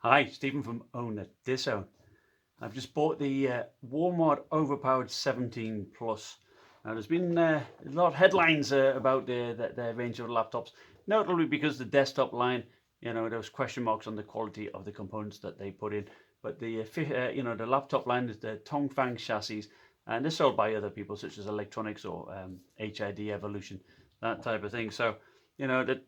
Hi, Stephen from Owner Diso. I've just bought the Walmart Overpowered 17 Plus. Now, there's been a lot of headlines about their range of laptops, notably because the desktop line, there was question marks on the quality of the components that they put in. But the the laptop line is the TongFang chassis, and they're sold by other people such as Eluktronics or HID Evolution, that type of thing. So, that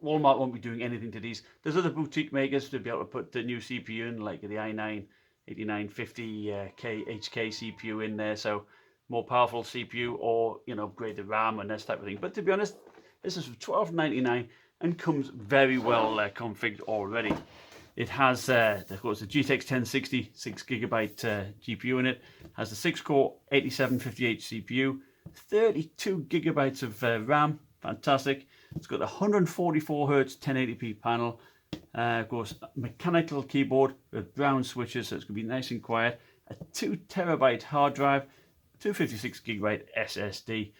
Walmart won't be doing anything to these. There's other boutique makers to be able to put the new CPU in, like the i9 8950K HK CPU in there, so more powerful CPU, or upgrade the RAM and this type of thing. But to be honest, this is for $12.99 and comes very well configured already. It has, of course, the GTX 1060 6GB GPU in it. Has the 6-core 8750H CPU, 32 gigabytes of RAM. Fantastic. It's got a 144 Hz 1080p panel. Of course, mechanical keyboard with brown switches, so it's going to be nice and quiet. A 2 terabyte hard drive, 256 gigabyte SSD.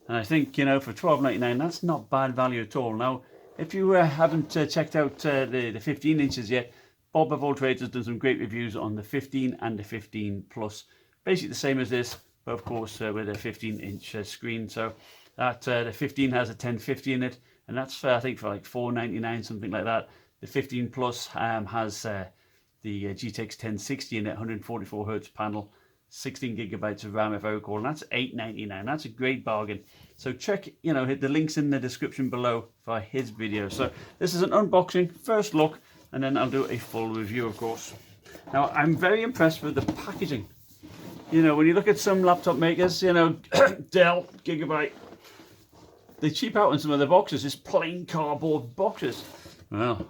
And I think, for $12.99, that's not bad value at all. Now, if you haven't checked out the 15 inches yet, Bob of All Trades has done some great reviews on the 15 and the 15 Plus. Basically the same as this, but of course with a 15-inch screen. So that the 15 has a 1050 in it, and that's I think for like $4.99, something like that. The 15 Plus has the GTX 1060 in it, 144 Hz panel, 16 gigabytes of RAM if I recall, and that's $8.99. That's a great bargain. So check, hit the links in the description below for his video. So this is an unboxing, first look, and then I'll do a full review, of course. Now, I'm very impressed with the packaging. When you look at some laptop makers, Dell, Gigabyte, they cheap out on some of the boxes, just plain cardboard boxes. Well,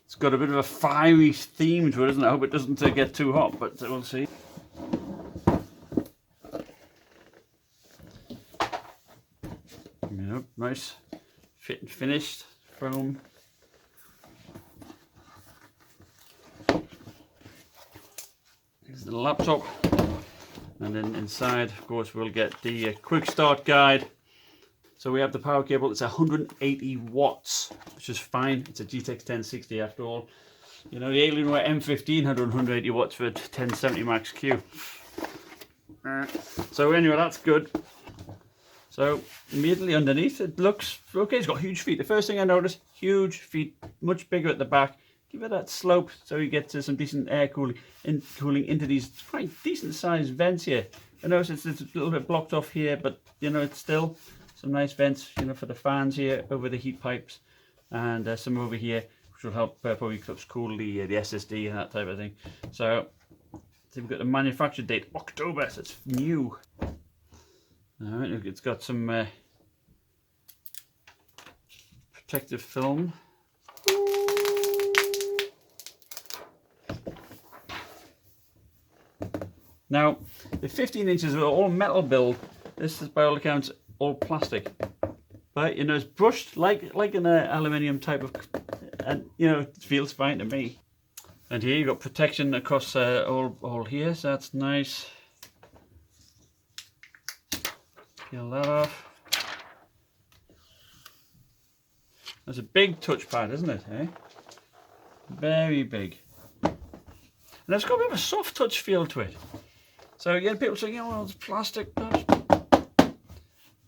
it's got a bit of a fiery theme to it, isn't it? I hope it doesn't get too hot, but we'll see. Nice fit and finished foam. Here's the laptop, and then inside, of course, we'll get the quick start guide. So we have the power cable. It's 180 watts, which is fine. It's a GTX 1060 after all. The Alienware M15 had 180 watts for 1070 Max Q. So anyway, that's good. So immediately underneath, it looks okay. It's got huge feet. The first thing I noticed, huge feet, much bigger at the back. Give it that slope so you get some decent air cooling into these quite decent sized vents here. I notice it's a little bit blocked off here, but it's still some nice vents, for the fans here over the heat pipes, and some over here, which will help probably cool the SSD and that type of thing. So we've got the manufacture date, October, so it's new. All right, look, it's got some protective film. Now, the 15 inches are all metal build. This is, by all accounts, all plastic. But, it's brushed like an aluminium type of, and, it feels fine to me. And here you've got protection across all here, so that's nice. Peel that off. That's a big touchpad, isn't it? Eh? Very big. And it's got a bit of a soft touch feel to it. So again, people saying, well, it's plastic.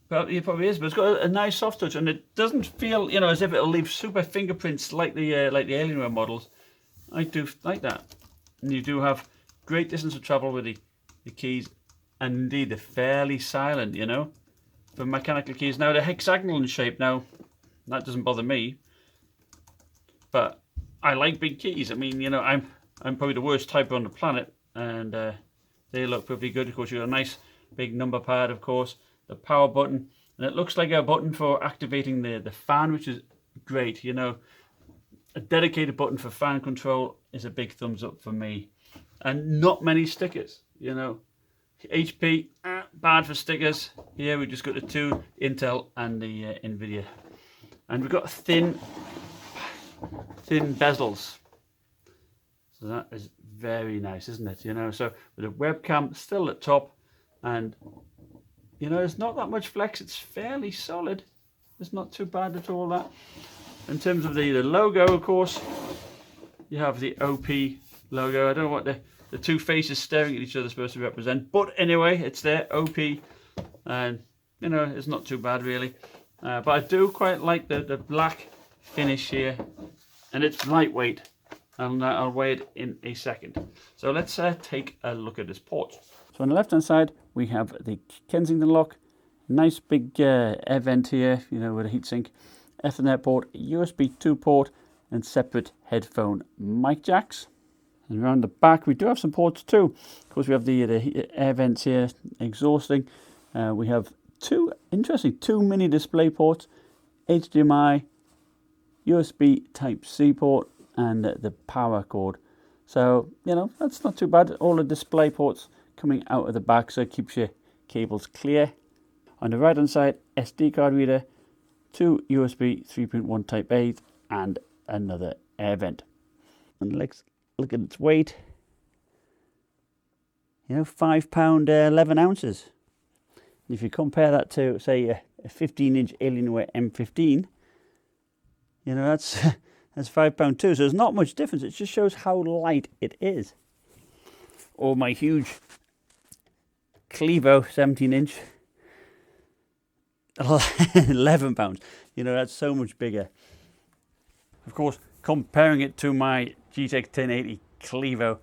But it probably is, but it's got a nice soft touch, and it doesn't feel, as if it'll leave super fingerprints like the Alienware models. I do like that. And you do have great distance of travel with the keys. And indeed, they're fairly silent, for mechanical keys. Now, they're hexagonal in shape. Now, that doesn't bother me. But I like big keys. I mean, I'm probably the worst typer on the planet. And they look pretty good. Of course, you've got a nice big number pad, of course. The power button. And it looks like a button for activating the fan, which is great. A dedicated button for fan control is a big thumbs up for me. And not many stickers, HP, bad for stickers. Here we just got the 2 Intel and the Nvidia, and we've got thin bezels. So that is very nice, isn't it? So with a webcam still at top, and it's not that much flex. It's fairly solid. It's not too bad at all. That in terms of the logo, of course, you have the OP logo. I don't know what the two faces staring at each other are supposed to represent, but anyway, it's there, OP, and you know, it's not too bad really. But I do quite like the black finish here, and it's lightweight. I'll weigh it in a second. So let's take a look at this port. So on the left hand side we have the Kensington lock, nice big air vent here, you know, with a heatsink, Ethernet port, USB 2 port, and separate headphone mic jacks. And around the back we do have some ports too. Of course we have the air vents here, exhausting. We have two mini display ports, HDMI, USB Type-C port, and the power cord. So, you know, that's not too bad. All the display ports coming out of the back, so it keeps your cables clear. On the right hand side, SD card reader, two USB 3.1 Type-A, and another air vent. And let's look at its weight. You know, £5, 11 ounces. And if you compare that to, say, a 15-inch Alienware M15, you know, that's £5 too. So there's not much difference. It just shows how light it is. Or my huge Clevo 17-inch, £11. You know, that's so much bigger. Of course, comparing it to my GTX 1080 Clevo,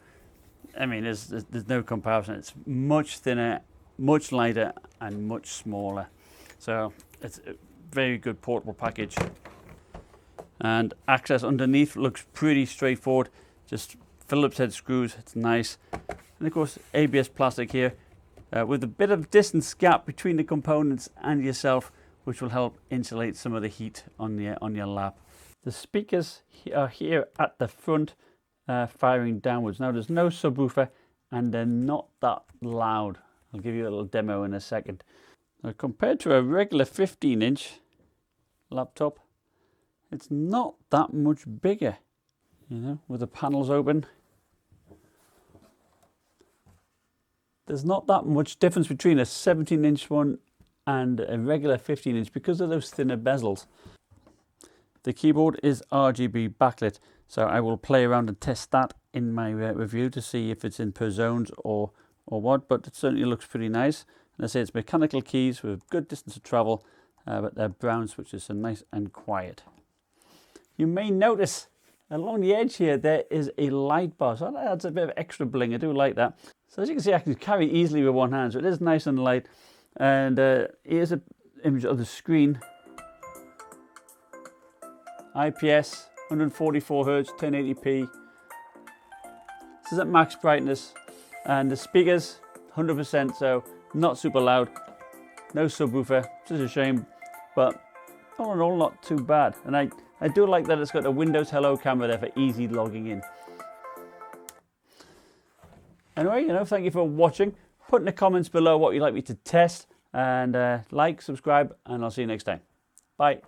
I mean, there's no comparison. It's much thinner, much lighter, and much smaller. So it's a very good portable package. And access underneath looks pretty straightforward. Just Phillips head screws, it's nice. And of course, ABS plastic here, with a bit of distance gap between the components and yourself, which will help insulate some of the heat on your lap. The speakers are here at the front, firing downwards. Now there's no subwoofer and they're not that loud. I'll give you a little demo in a second. Now, compared to a regular 15-inch laptop, it's not that much bigger, you know, with the panels open. There's not that much difference between a 17-inch one and a regular 15-inch because of those thinner bezels. The keyboard is RGB backlit, so I will play around and test that in my review to see if it's in per zones or what, but it certainly looks pretty nice. And I say it's mechanical keys with good distance of travel, but they're brown switches, so nice and quiet. You may notice along the edge here there is a light bar, so that adds a bit of extra bling. I do like that. So as you can see, I can carry easily with one hand, so it is nice and light. And here's an image of the screen. IPS, 144 Hz, 1080p. This is at max brightness. And the speakers, 100%, so not super loud. No subwoofer, which is a shame, but all in all, not too bad. And I do like that it's got a Windows Hello camera there for easy logging in. Anyway, you know, thank you for watching. Put in the comments below what you'd like me to test, and like, subscribe, and I'll see you next time. Bye.